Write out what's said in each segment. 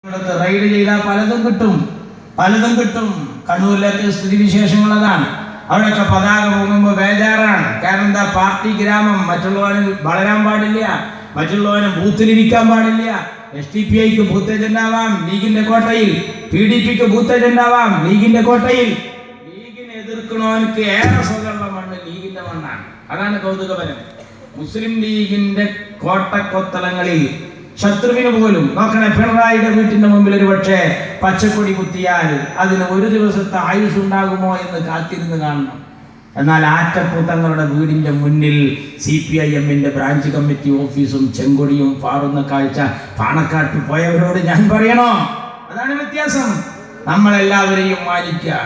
Ride ചെയ്താൽ പലതും കിട്ടും. കണ്ണൂരിലൊക്കെ സ്ഥിതിവിശേഷങ്ങൾ അതാണ്. അവിടെയൊക്കെ പതാക പോകുമ്പോൾ ബേജാറാണ്. കാരണം എന്താ, പാർട്ടി ഗ്രാമം, മറ്റുള്ളവന് വളരാൻ പാടില്ല, മറ്റുള്ളവന് ബൂത്തിലിരിക്കാൻ പാടില്ല. SDPIക്ക് ബൂത്ത് ഏജന്റ് ആവാം ലീഗിന്റെ കോട്ടയിൽ, PDPക്ക് ബൂത്ത് ഏജന്റ് ആവാം ലീഗിന്റെ കോട്ടയിൽ. ലീഗിനെ എതിർക്കണവനക്ക് ഏറെ സുഖമുള്ള മണ്ണ് ലീഗിന്റെ മണ്ണാണ്. അതാണ് കൗതുകപരം. മുസ്ലിം ലീഗിന്റെ കോട്ടക്കൊത്തളങ്ങളിൽ ശത്രുവിന് പോലും നോക്കണേ, പിണറായിയുടെ വീട്ടിന്റെ മുമ്പിൽ ഒരു പക്ഷേ പച്ചക്കൊടി കുത്തിയാൽ അതിന് ഒരു ദിവസത്തെ ആയുസ് ഉണ്ടാകുമോ എന്ന് കാത്തിരുന്ന് കാണണം. എന്നാൽ ആറ്റപ്പൂത്തങ്ങളുടെ വീടിന്റെ മുന്നിൽ CPIMന്റെ ബ്രാഞ്ച് കമ്മിറ്റി ഓഫീസും ചെങ്കൊടിയും പാറുന്ന കാഴ്ച പാണക്കാട്ട് പോയവരോട് ഞാൻ പറയണോ? അതാണ് വ്യത്യാസം. നമ്മളെല്ലാവരെയും മാനിക്കുക,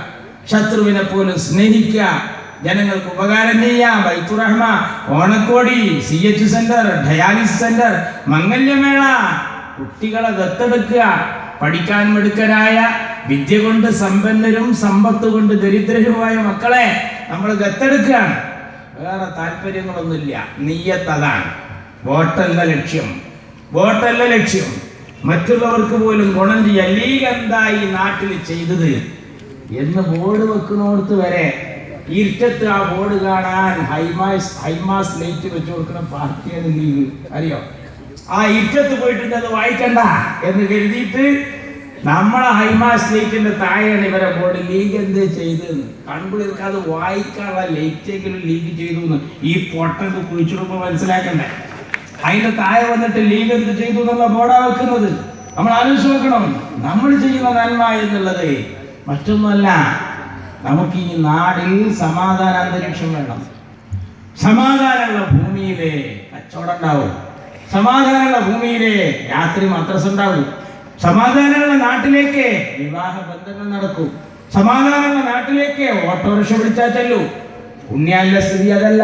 ശത്രുവിനെ പോലും സ്നേഹിക്കുക, ജനങ്ങൾക്ക് ഉപകാരം ചെയ്യാം. ബൈത്തുറഹ്മ, ഓണക്കോടി, CH സെന്റർ, ഡയാലിസിസ് സെന്റർ, മംഗല്യമേള, കുട്ടികളെ ദത്തെടുക്കുക. പഠിക്കാൻ മിടുക്കരായ, വിദ്യ കൊണ്ട് സമ്പന്നരും സമ്പത്ത് കൊണ്ട് ദരിദ്രരുമായ മക്കളെ നമ്മൾ ദത്തെടുക്കുകയാണ്. വേറെ താല്പര്യങ്ങളൊന്നുമില്ല. നിയ്യത്ത് അതാണ്. വോട്ടല്ല ലക്ഷ്യം. മറ്റുള്ളവർക്ക് പോലും ഗുണം ചെയ്യാൻ. ലീഗ് എന്താ ഈ നാട്ടിൽ ചെയ്തത് എന്ന് ബോർഡ് വെക്കുന്നോടത്ത് വരെ ഇരുട്ടത്ത് ആ ബോർഡ് കാണാൻ ഹൈമാസ് ലൈറ്റ് വെച്ച് കൊടുക്കുന്ന പാർട്ടിയാണ് ലീഗ്. അറിയോ? ആ ഇരുട്ടത്ത് പോയിട്ടുണ്ട്, അത് വായിക്കണ്ട എന്ന് കരുതിയിട്ട് നമ്മളെ ഹൈമാസ് ലൈറ്റിന്റെ താഴെയാണ് ഇവരെ ബോർഡ്. ലീഗ് എന്ത് ചെയ്തെന്ന് കൺകുളിർക്ക് അത് വായിക്കാനുള്ള ലൈറ്റെങ്കിലും ലീഗ് ചെയ്തു എന്ന് ഈ പൊട്ടത് കുഴിച്ചിടുമ്പോൾ മനസ്സിലാക്കണ്ടേ. അതിന്റെ താഴെ വന്നിട്ട് ലീഗ് എന്ത് ചെയ്തു എന്നുള്ള ബോർഡാ വെക്കുന്നത്. നമ്മൾ ആലോചിച്ച് നോക്കണം. നമ്മൾ ചെയ്യുന്ന നന്മ എന്നുള്ളത് മറ്റൊന്നുമല്ല. നമുക്ക് ഈ നാടിൽ സമാധാന അന്തരീക്ഷം വേണം. സമാധാനമുള്ള ഭൂമിയിലെ കച്ചവടം ഉണ്ടാവും. സമാധാനമുള്ള ഭൂമിയിലെ രാത്രി മദ്രസ ഉണ്ടാവും. സമാധാനമുള്ള നാട്ടിലേക്ക് വിവാഹ ബന്ധങ്ങൾ നടക്കും. സമാധാനമുള്ള നാട്ടിലേക്ക് ഓട്ടോറിക്ഷ വിളിച്ചാൽ ചെല്ലൂ. പുണ്യാലിന്റെ സ്ഥിതി അതല്ല.